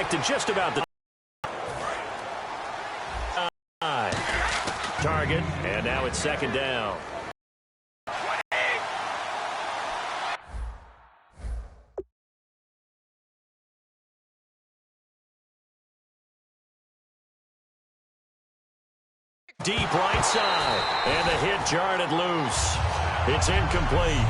to just about the target, and now it's second down. Deep right side, and the hit jarred it loose. It's incomplete.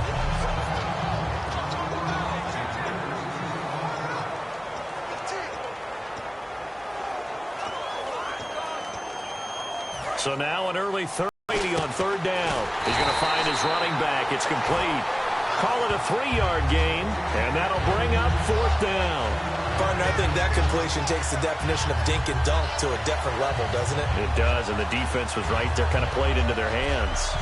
So now an early 30 on third down. He's going to find his running back. It's complete. Call it a 3-yard gain, and that'll bring up fourth down. Partner, I think that completion takes the definition of dink and dunk to a different level, doesn't it? It does, and the defense was right there, kind of played into their hands.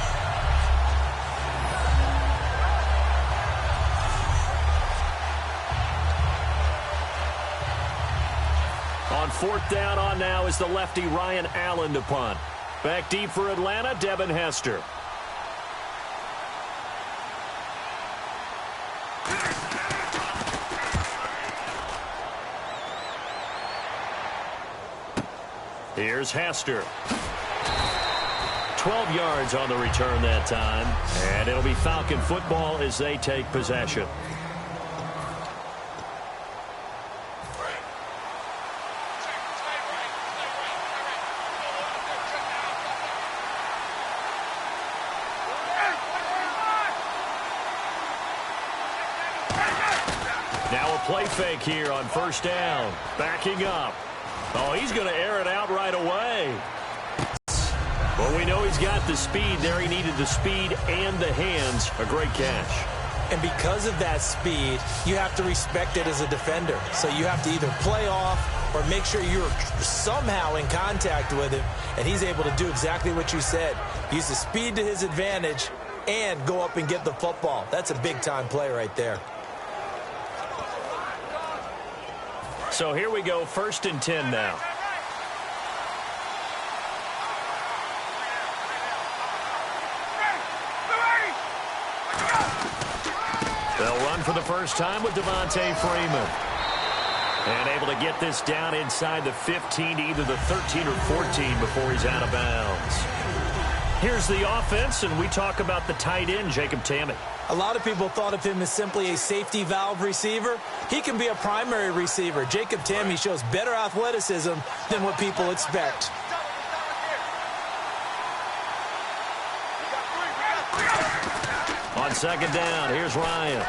On fourth down on now is the lefty Ryan Allen to punt. Back deep for Atlanta, Devin Hester. Here's Hester. 12 yards on the return that time. And it'll be Falcon football as they take possession. Now a play fake here on first down. Backing up. Oh, he's going to air it out right away. Well, we know he's got the speed there. He needed the speed and the hands. A great catch. And because of that speed, you have to respect it as a defender. So you have to either play off or make sure you're somehow in contact with him. And he's able to do exactly what you said. Use the speed to his advantage and go up and get the football. That's a big-time play right there. So here we go, 1st and 10 now. They'll run for the first time with Devontae Freeman. And able to get this down inside the 15 to either the 13 or 14 before he's out of bounds. Here's the offense, and we talk about the tight end, Jacob Tamme. A lot of people thought of him as simply a safety valve receiver. He can be a primary receiver. Jacob Tamme shows better athleticism than what people expect. On second down, here's Ryan.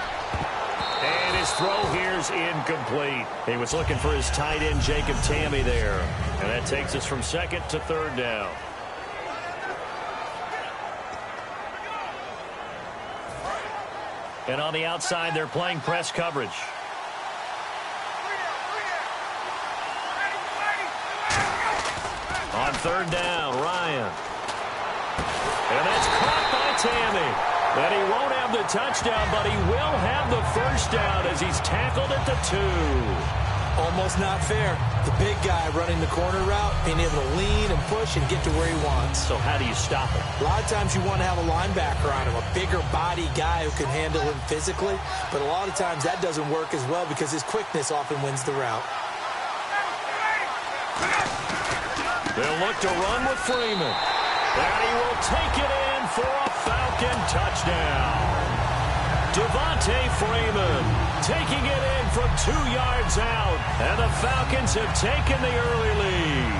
And his throw here's incomplete. He was looking for his tight end, Jacob Tamme, there. And that takes us from second to third down. And on the outside, they're playing press coverage. On third down, Ryan. And that's caught by Tamme. And he won't have the touchdown, but he will have the first down as he's tackled at the 2. Almost not fair. The big guy running the corner route, being able to lean and push and get to where he wants. So how do you stop him? A lot of times you want to have a linebacker on him, a bigger body guy who can handle him physically. But a lot of times that doesn't work as well because his quickness often wins the route. They'll look to run with Freeman. And he will take it in for a Falcon touchdown. Devontae Freeman taking it in from 2 yards out. And the Falcons have taken the early lead.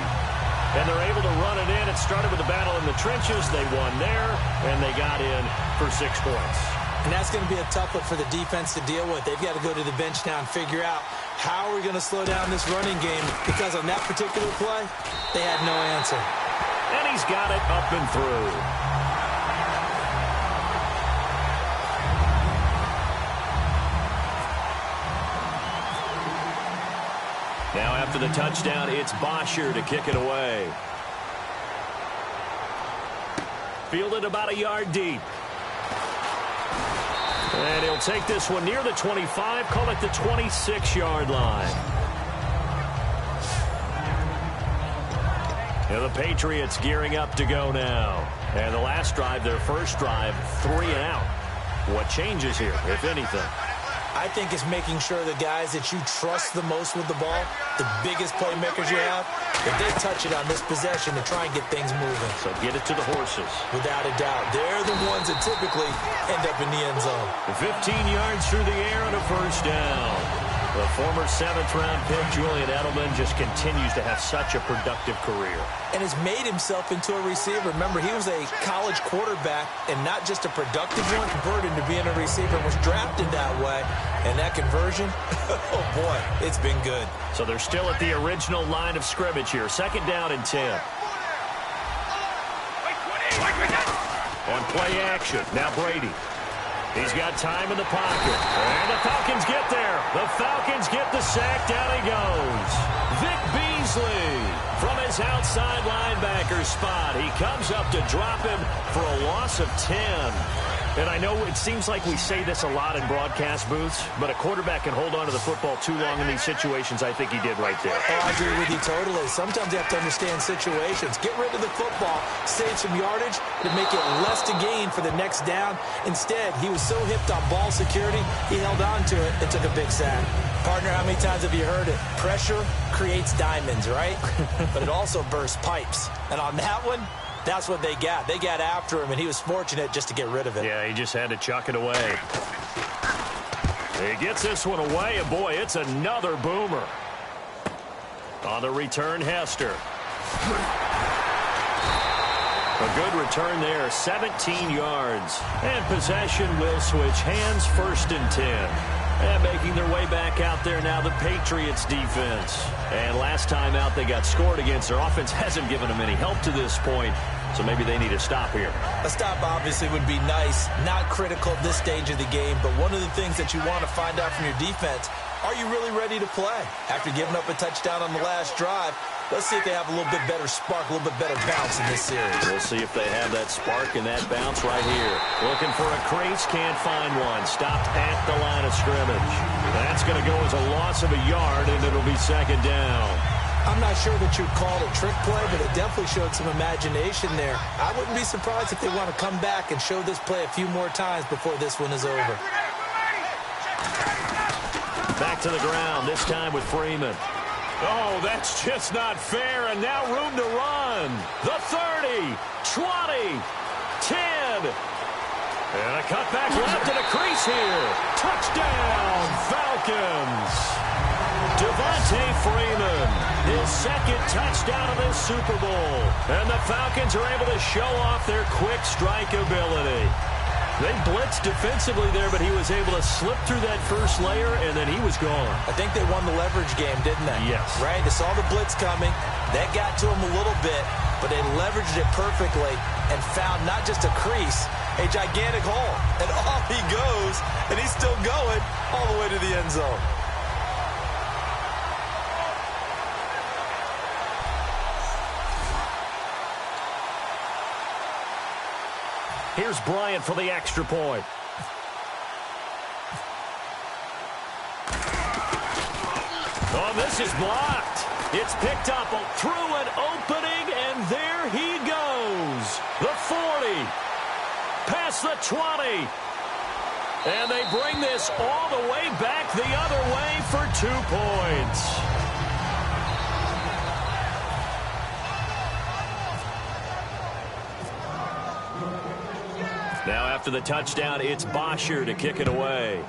And they're able to run it in. It started with a battle in the trenches. They won there, and they got in for 6 points. And that's going to be a tough one for the defense to deal with. They've got to go to the bench now and figure out how are we going to slow down this running game, because on that particular play, they had no answer. And he's got it up and through. Now after the touchdown, it's Bosher to kick it away. Fielded about a yard deep. And he'll take this one near the 25, call it the 26-yard line. And the Patriots gearing up to go now. And the last drive, their first drive, 3 and out. What changes here, if anything? I think it's making sure the guys that you trust the most with the ball, the biggest playmakers you have, if they touch it on this possession to try and get things moving. So get it to the horses. Without a doubt. They're the ones that typically end up in the end zone. 15 yards through the air and a first down. The former 7th-round pick, Julian Edelman, just continues to have such a productive career. And has made himself into a receiver. Remember, he was a college quarterback and not just a productive one, converted to being a receiver, was drafted that way. And that conversion, oh boy, it's been good. So they're still at the original line of scrimmage here. 2nd down and 10. On play action, now Brady. He's got time in the pocket. And the Falcons get there. The Falcons get the sack. Down he goes. Vic Beasley from his outside linebacker spot. He comes up to drop him for a loss of 10. And I know it seems like we say this a lot in broadcast booths, but a quarterback can hold on to the football too long in these situations. I think he did right there. Oh, I agree with you totally. Sometimes you have to understand situations. Get rid of the football, save some yardage to make it less to gain for the next down. Instead, he was so hipped on ball security, he held on to it and took a big sack. Partner, how many times have you heard it? Pressure creates diamonds, right? But it also bursts pipes. And on that one, that's what they got. They got after him, and he was fortunate just to get rid of it. Yeah, he just had to chuck it away. He gets this one away, and boy, it's another boomer. On the return, Hester. A good return there, 17 yards. And possession will switch hands, 1st and 10. And making their way back out there now, the Patriots defense. And last time out, they got scored against. Their offense hasn't given them any help to this point, so maybe they need a stop here. A stop obviously would be nice, not critical at this stage of the game, but one of the things that you want to find out from your defense, are you really ready to play? After giving up a touchdown on the last drive, let's see if they have a little bit better spark, a little bit better bounce in this series. We'll see if they have that spark and that bounce right here. Looking for a crease, can't find one. Stopped at the line of scrimmage. That's going to go as a loss of a yard, and it'll be 2nd down. I'm not sure that you'd call it a trick play, but it definitely showed some imagination there. I wouldn't be surprised if they want to come back and show this play a few more times before this one is over. Back to the ground, this time with Freeman. Oh, that's just not fair, and now room to run. The 30, 20, 10. And a cutback left and a crease here. Touchdown, Falcons. Devontae Freeman, his 2nd touchdown of this Super Bowl. And the Falcons are able to show off their quick strike ability. They blitzed defensively there, but he was able to slip through that first layer, and then he was gone. I think they won the leverage game, didn't they? Yes. Right? They saw the blitz coming. That got to him a little bit, but they leveraged it perfectly and found not just a crease, a gigantic hole. And off he goes, and he's still going all the way to the end zone. Here's Bryant for the extra point. Oh, this is blocked. It's picked up through an opening, and there he goes. The 40, past the 20. And they bring this all the way back the other way for 2 points. Now after the touchdown, it's Bosher to kick it away.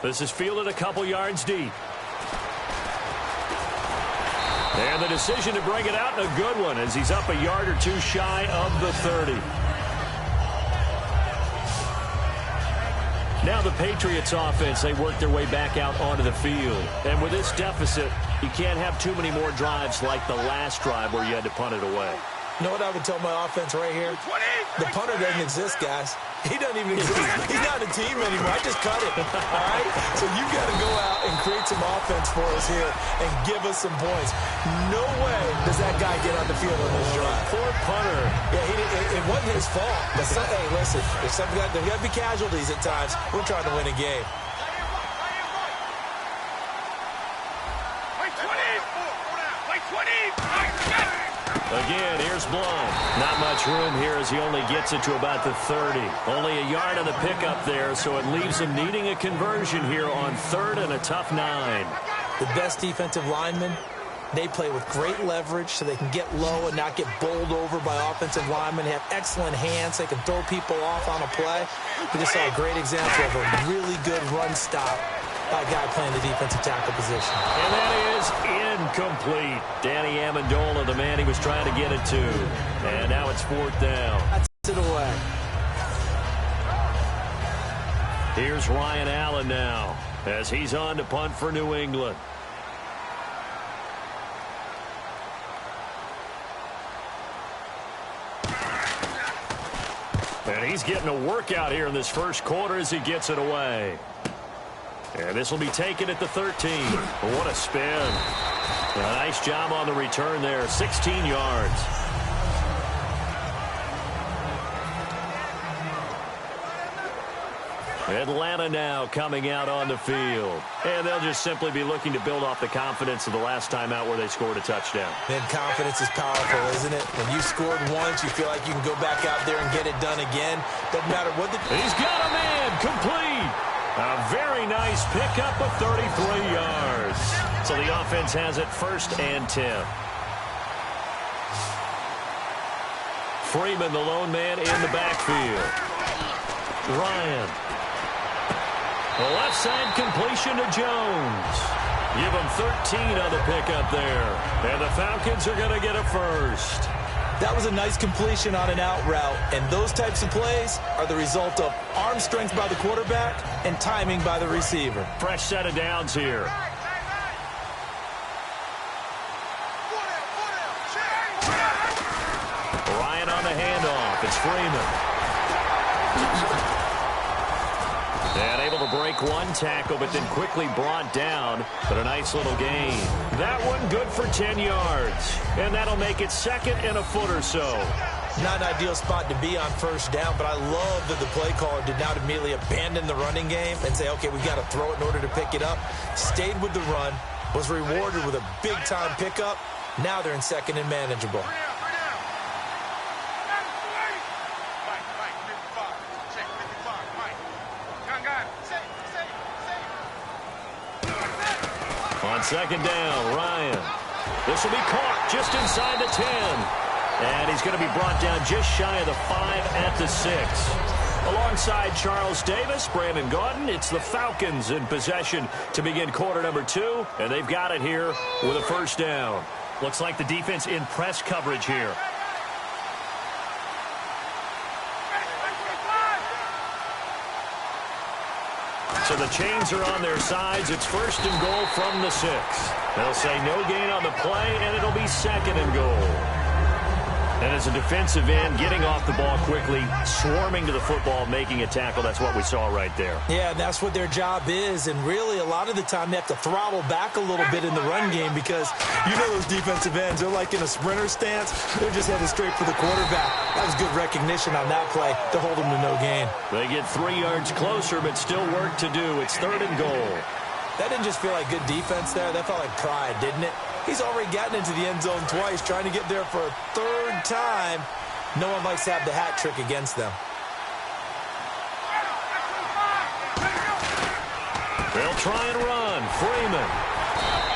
This is fielded a couple yards deep. And the decision to bring it out, a good one, as he's up a yard or two shy of the 30. Now the Patriots offense, they work their way back out onto the field. And with this deficit, you can't have too many more drives like the last drive where you had to punt it away. You know what I would tell my offense right here? The punter doesn't exist, guys. He doesn't even exist. He's not a team anymore. I just cut it. All right? So you've got to go out and create some offense for us here and give us some points. No way does that guy get on the field on this drive. Poor punter. Yeah, it wasn't his fault. But hey, listen, there's got to be casualties at times. We're trying to win a game. Again, here's Blunt. Not much room here as he only gets it to about the 30. Only a yard on the pickup there, so it leaves him needing a conversion here on 3rd and a tough 9. The best defensive linemen, they play with great leverage so they can get low and not get bowled over by offensive linemen. They have excellent hands. They can throw people off on a play. We just saw a great example of a really good run stop by a guy playing the defensive tackle position. And that is incomplete. Danny Amendola, the man he was trying to get it to. And now it's 4th down. That's it away. Here's Ryan Allen now as he's on to punt for New England. And he's getting a workout here in this first quarter as he gets it away. And this will be taken at the 13. What a spin. A nice job on the return there. 16 yards. Atlanta now coming out on the field. And they'll just simply be looking to build off the confidence of the last time out where they scored a touchdown. And confidence is powerful, isn't it? When you scored once, you feel like you can go back out there and get it done again. Doesn't matter what the... He's got a man complete. A very nice pickup of 33 yards. So the offense has it 1st and 10. Freeman, the lone man in the backfield. Ryan. The left side completion to Jones. Give him 13 on the pickup there. And the Falcons are going to get a first. That was a nice completion on an out route, and those types of plays are the result of arm strength by the quarterback and timing by the receiver. Fresh set of downs here. Ryan on the handoff. It's Freeman. And able to break one tackle, but then quickly brought down. But a nice little gain. That one good for 10 yards. And that'll make it 2nd and a foot or so. Not an ideal spot to be on 1st down, but I love that the play caller did not immediately abandon the running game and say, okay, we've got to throw it in order to pick it up. Stayed with the run, was rewarded with a big-time pickup. Now they're in 2nd and manageable. On 2nd down, Ryan. This will be caught just inside the 10. And he's going to be brought down just shy of the 5 at the 6. Alongside Charles Davis, Brandon Gaudin, it's the Falcons in possession to begin quarter number 2. And they've got it here with a 1st down. Looks like the defense in press coverage here. So the chains are on their sides. It's 1st and goal from the 6. They'll say no gain on the play, and it'll be 2nd and goal. And as a defensive end, getting off the ball quickly, swarming to the football, making a tackle, that's what we saw right there. Yeah, and that's what their job is. And really, a lot of the time, they have to throttle back a little bit in the run game because you know those defensive ends, they're like in a sprinter stance. They're just headed straight for the quarterback. That was good recognition on that play to hold them to no gain. They get 3 yards closer, but still work to do. It's 3rd and goal. That didn't just feel like good defense there. That felt like pride, didn't it? He's already gotten into the end zone twice, trying to get there for a 3rd time. No one likes to have the hat trick against them. They'll try and run. Freeman.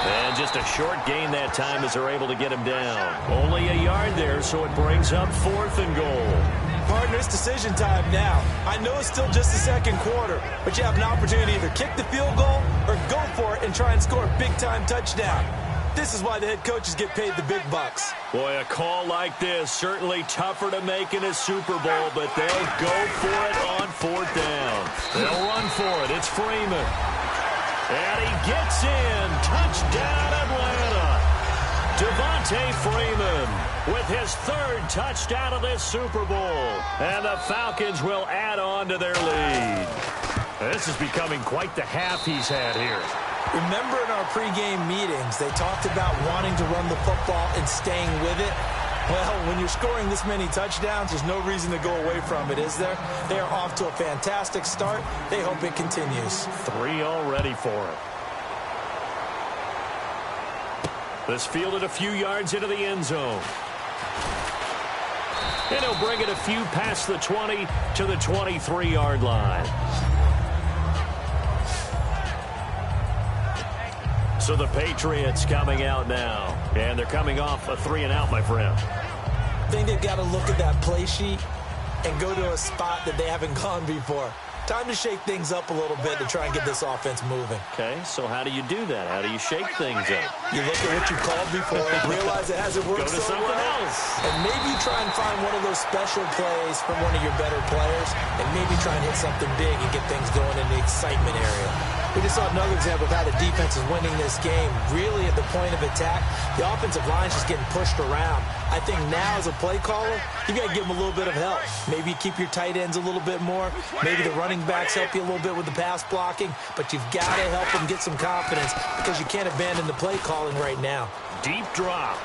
And just a short gain that time as they're able to get him down. Only a yard there, so it brings up 4th and goal. Partner, it's decision time now. I know it's still just the 2nd quarter, but you have an opportunity to either kick the field goal or go for it and try and score a big-time touchdown. This is why the head coaches get paid the big bucks. Boy, a call like this, certainly tougher to make in a Super Bowl, but they'll go for it on 4th down. They'll run for it. It's Freeman. And he gets in. Touchdown, Atlanta. Devontae Freeman with his 3rd touchdown of this Super Bowl. And the Falcons will add on to their lead. This is becoming quite the half he's had here. Remember in our pregame meetings, they talked about wanting to run the football and staying with it. Well, when you're scoring this many touchdowns, there's no reason to go away from it, is there? They are off to a fantastic start. They hope it continues. 3 already for him. This fielded a few yards into the end zone. And he'll bring it a few past the 20 to the 23-yard line. So the Patriots coming out now. And they're coming off a 3-and-out, my friend. I think they've got to look at that play sheet and go to a spot that they haven't gone before. Time to shake things up a little bit to try and get this offense moving. Okay, so how do you do that? How do you shake things up? You look at what you called before, realize it hasn't worked so well, else. and maybe try and find one of those special plays from one of your better players, and maybe try and hit something big and get things going in the excitement area. We just saw another example of how the defense is winning this game. Really, at the point of attack, the offensive line is just getting pushed around. I think now, as a play caller, you got to give them a little bit of help. Maybe keep your tight ends a little bit more. Maybe the running backs help you a little bit with the pass blocking. But you've got to help them get some confidence because you can't abandon the play calling right now. Deep drop.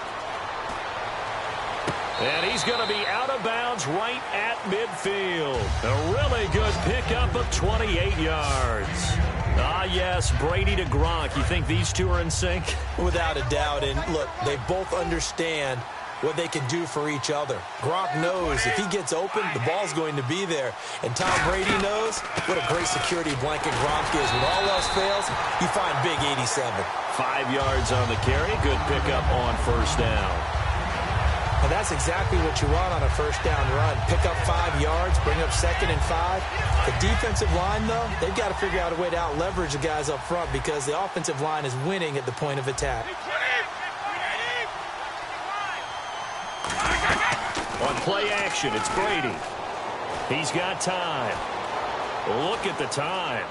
And he's going to be out of bounds right at midfield. A really good pickup of 28 yards. Ah, yes, Brady to Gronk. You think these two are in sync? Without a doubt. And look, they both understand what they can do for each other. Gronk knows if he gets open, the ball's going to be there. And Tom Brady knows what a great security blanket Gronk is. When all else fails, you find big 87. 5 yards on the carry. Good pickup on first down. And that's exactly what you want on a first down run. Pick up 5 yards, bring up 2nd and 5. The defensive line, though, they've got to figure out a way to out-leverage the guys up front because the offensive line is winning at the point of attack. On play action, it's Brady. He's got time. Look at the time.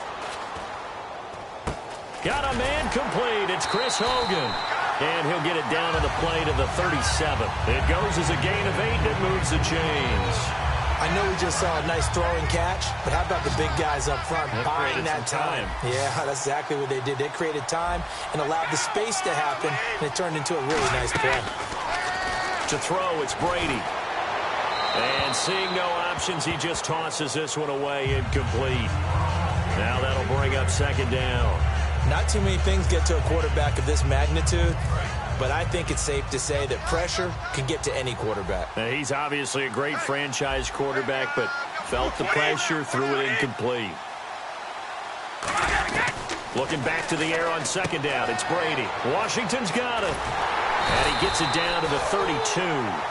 Got a man complete. It's Chris Hogan. And he'll get it down on the play to the 37. It goes as a gain of 8 that moves the chains. I know we just saw a nice throwing catch, but how about the big guys up front buying that time? Yeah, that's exactly what they did. They created time and allowed the space to happen, and it turned into a really nice play. To throw, it's Brady. And seeing no options, he just tosses this one away incomplete. Now that'll bring up 2nd down. Not too many things get to a quarterback of this magnitude, but I think it's safe to say that pressure can get to any quarterback. Now, he's obviously a great franchise quarterback, but felt the pressure, threw it incomplete. Looking back to the air on 2nd down, it's Brady. Washington's got it. And he gets it down to the 32.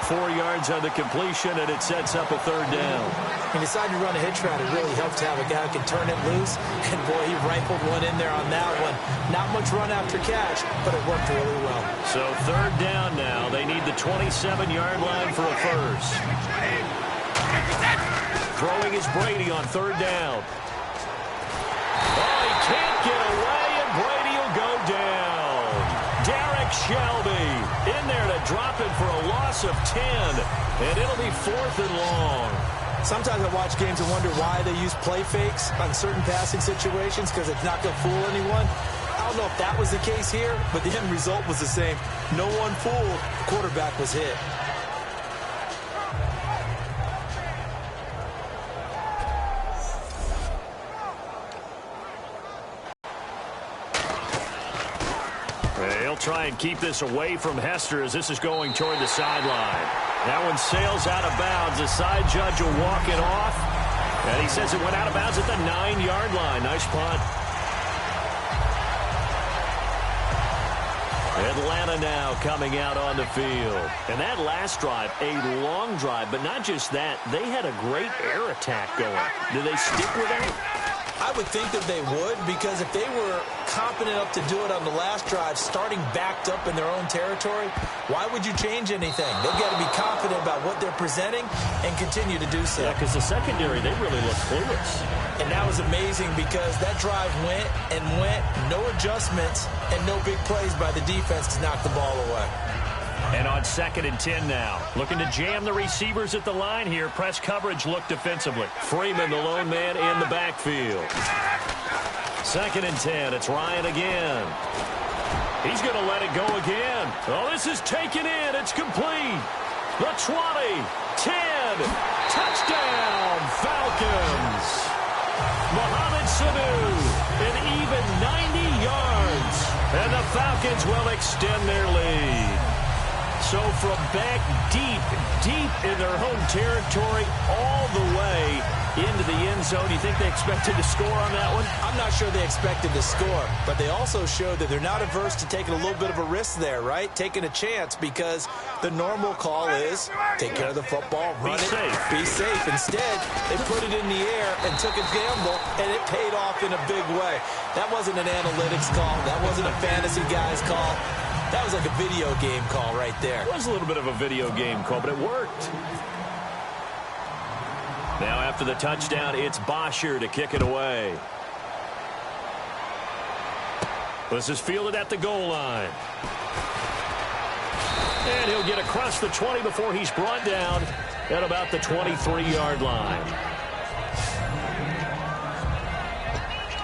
4 yards on the completion, and it sets up a 3rd down. He decided to run a hitch route. It really helped to have a guy who can turn it loose. And, boy, he rifled one in there on that one. Not much run after catch, but it worked really well. So 3rd down now. They need the 27-yard line for a first. Throwing is Brady on 3rd down. Oh, he can't get away, and Brady will go down. Derek Shelby in there to drop it for a loss of 10, and it'll be 4th and long. Sometimes I watch games and wonder why they use play fakes on certain passing situations because it's not going to fool anyone. I don't know if that was the case here, but the end result was the same. No one fooled. The quarterback was hit. They'll try and keep this away from Hester as this is going toward the sideline. That one sails out of bounds. The side judge will walk it off. And he says it went out of bounds at the 9-yard line. Nice punt. Atlanta now coming out on the field. And that last drive, a long drive, but not just that. They had a great air attack going. Do they stick with that? I would think that they would, because if they were confident enough to do it on the last drive, starting backed up in their own territory, why would you change anything? They've got to be confident about what they're presenting and continue to do so. Yeah, because the secondary, they really look clueless. And that was amazing because that drive went and went, no adjustments, and no big plays by the defense to knock the ball away. And on 2nd and 10 now. Looking to jam the receivers at the line here. Press coverage look defensively. Freeman, the lone man, in the backfield. 2nd and 10. It's Ryan again. He's going to let it go again. Oh, this is taken in. It's complete. The 20. 10. Touchdown, Falcons. Mohamed Sanu, an even 90 yards. And the Falcons will extend their lead. So from back deep in their home territory all the way into the end zone, you think they expected to score on that one? I'm not sure they expected to score, but they also showed that they're not averse to taking a little bit of a risk there, right? Taking a chance, because the normal call is take care of the football, run it, be safe. Instead, they put it in the air and took a gamble, and it paid off in a big way. That wasn't an analytics call. That wasn't a fantasy guy's call. That was like a video game call right there. It was a little bit of a video game call, but it worked. Now after the touchdown, it's Bosher to kick it away. This is fielded at the goal line. And he'll get across the 20 before he's brought down at about the 23-yard line.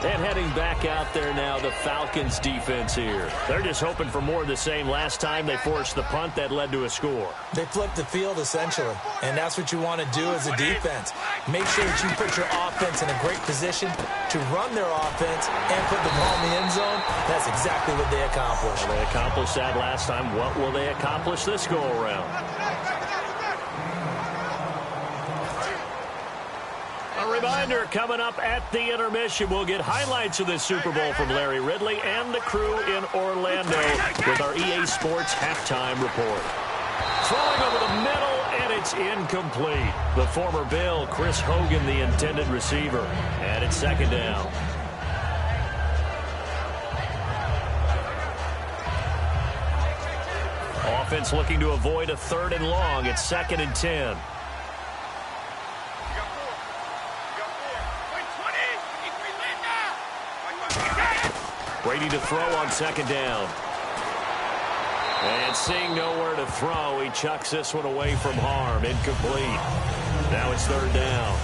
And heading back out there now, the Falcons defense here. They're just hoping for more of the same. Last time they forced the punt that led to a score. They flipped the field, essentially, and that's what you want to do as a defense. Make sure that you put your offense in a great position to run their offense and put the ball in the end zone. That's exactly what they accomplished. Well, they accomplished that last time. What will they accomplish this go-around? A reminder, coming up at the intermission, we'll get highlights of this Super Bowl from Larry Ridley and the crew in Orlando with our EA Sports halftime report. Throwing over the middle, and it's incomplete. The former Bill, Chris Hogan, the intended receiver. And it's second down. Offense looking to avoid a 3rd and long. It's 2nd and 10. Brady to throw on 2nd down. And seeing nowhere to throw, he chucks this one away from harm. Incomplete. Now it's 3rd down.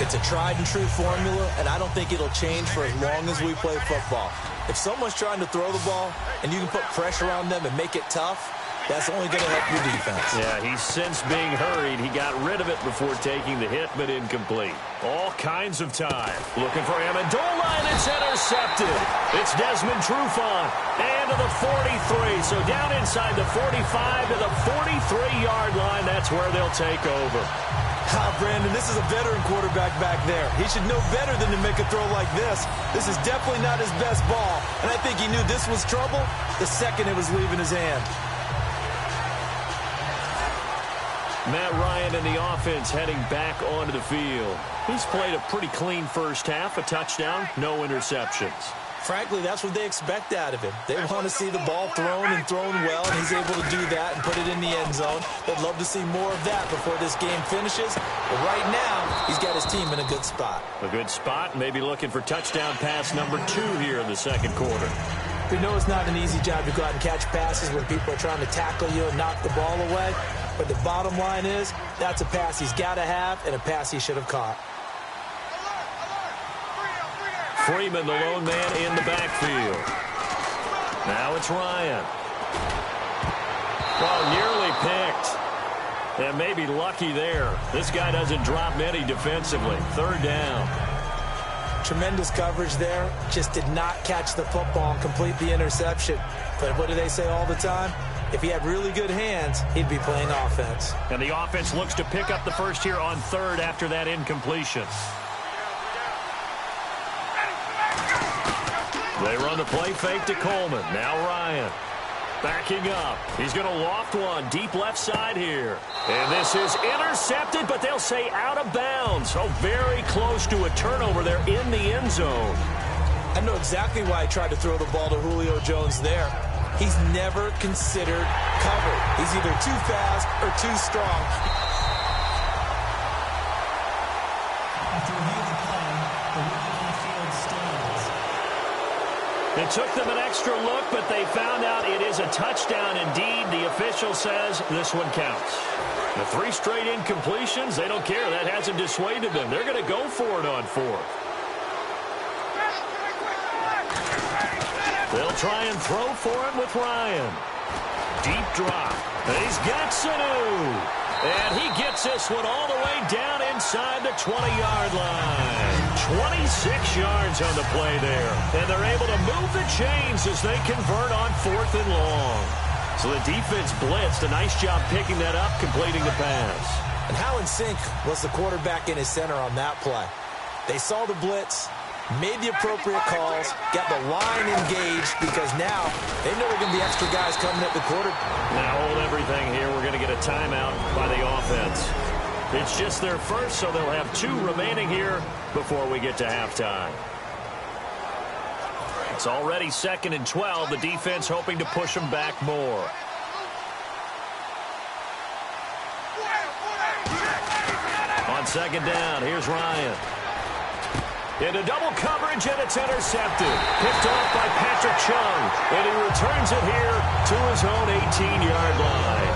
It's a tried-and-true formula, and I don't think it'll change for as long as we play football. If someone's trying to throw the ball and you can put pressure on them and make it tough, that's only going to help your defense. Yeah, he's since being hurried. He got rid of it before taking the hit, but incomplete. All kinds of time. Looking for Amendola, and it's intercepted. It's Desmond Trufant. And to the 43. So down inside the 45 to the 43-yard line. That's where they'll take over. Brandon, this is a veteran quarterback back there. He should know better than to make a throw like this. This is definitely not his best ball. And I think he knew this was trouble the second it was leaving his hand. Matt Ryan and the offense heading back onto the field. He's played a pretty clean first half, a touchdown, no interceptions. Frankly, that's what they expect out of him. They want to see the ball thrown and thrown well, and he's able to do that and put it in the end zone. They'd love to see more of that before this game finishes. But right now, he's got his team in a good spot. A good spot, maybe looking for touchdown pass number 2 here in the 2nd quarter. We know it's not an easy job to go out and catch passes when people are trying to tackle you and knock the ball away. But the bottom line is, that's a pass he's got to have and a pass he should have caught. Freeman, the lone man in the backfield. Now it's Ryan. Well, nearly picked. And maybe lucky there. This guy doesn't drop many defensively. 3rd down. Tremendous coverage there. Just did not catch the football and complete the interception. But what do they say all the time? If he had really good hands, he'd be playing offense. And the offense looks to pick up the first here on 3rd after that incompletion. They run the play fake to Coleman. Now Ryan. Backing up. He's going to loft one deep left side here. And this is intercepted, but they'll say out of bounds. So very close to a turnover there in the end zone. I know exactly why he tried to throw the ball to Julio Jones there. He's never considered covered. He's either too fast or too strong. It took them an extra look, but they found out it is a touchdown indeed. The official says this one counts. The 3 straight incompletions, they don't care. That hasn't dissuaded them. They're going to go for it on 4th. They'll try and throw for it with Ryan. Deep drop. And he's got Sanu. And he gets this one all the way down inside the 20-yard line. 26 yards on the play there. And they're able to move the chains as they convert on 4th and long. So the defense blitzed. A nice job picking that up, completing the pass. And how in sync was the quarterback in his center on that play? They saw the blitz, made the appropriate calls, got the line engaged because now they know there are going to be extra guys coming at the quarter. Now hold everything here. We're going to get a timeout by the offense. It's just their first, so they'll have 2 remaining here before we get to halftime. It's already 2nd and 12. The defense hoping to push them back more. On 2nd down, here's Ryan. Into double coverage, and it's intercepted. Picked off by Patrick Chung, and he returns it here to his own 18-yard line.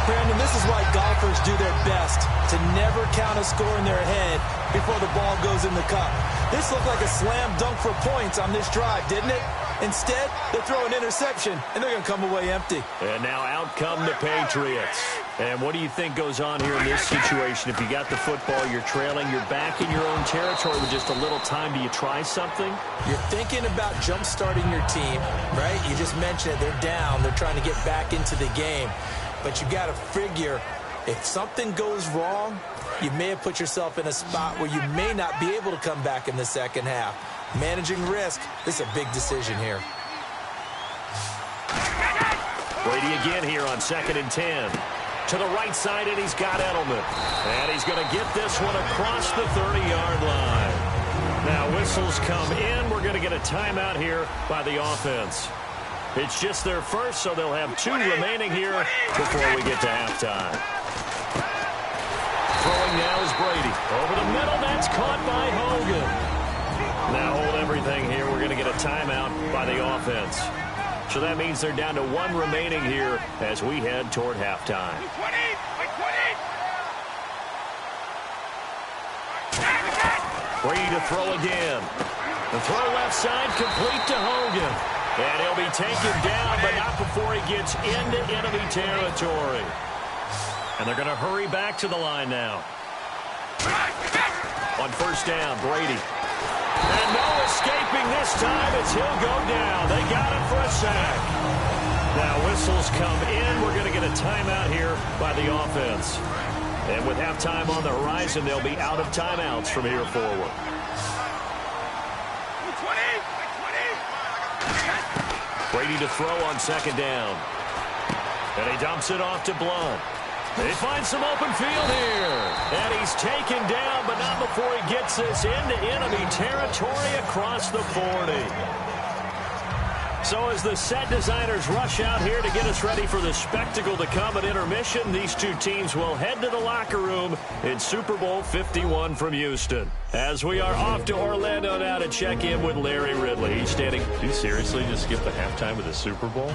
Brandon, this is why golfers do their best to never count a score in their head before the ball goes in the cup. This looked like a slam dunk for points on this drive, didn't it? Instead, they throw an interception, and they're going to come away empty. And now out come the Patriots. And what do you think goes on here in this situation? If you got the football, you're trailing, you're back in your own territory with just a little time. Do you try something? You're thinking about jump-starting your team, right? You just mentioned it. They're down. They're trying to get back into the game. But you got to figure if something goes wrong, you may have put yourself in a spot where you may not be able to come back in the second half. Managing risk, this is a big decision here. Brady again here on 2nd and 10. To the right side, and he's got Edelman. And he's going to get this one across the 30-yard line. Now whistles come in. We're going to get a timeout here by the offense. It's just their first, so they'll have 2 remaining here before we get to halftime. Throwing now is Brady. Over the middle, that's caught by Hogan. Now hold everything here. We're going to get a timeout by the offense. So that means they're down to 1 remaining here as we head toward halftime. Brady to throw again. The throw left side complete to Hogan. And he'll be taken down, but not before he gets into enemy territory. And they're going to hurry back to the line now. On 1st down, Brady. And no escaping this time as he'll go down. They got him for a sack. Now whistles come in. We're going to get a timeout here by the offense. And with halftime on the horizon, they'll be out of timeouts from here forward. Brady to throw on 2nd down. And he dumps it off to Blunt. They find some open field here. And he's taken down, but not before he gets this into enemy territory across the 40. So as the set designers rush out here to get us ready for the spectacle to come at intermission, these 2 teams will head to the locker room in Super Bowl 51 from Houston. As we are off to Orlando now to check in with Larry Ridley. He's standing. Do you seriously just skip the halftime of the Super Bowl?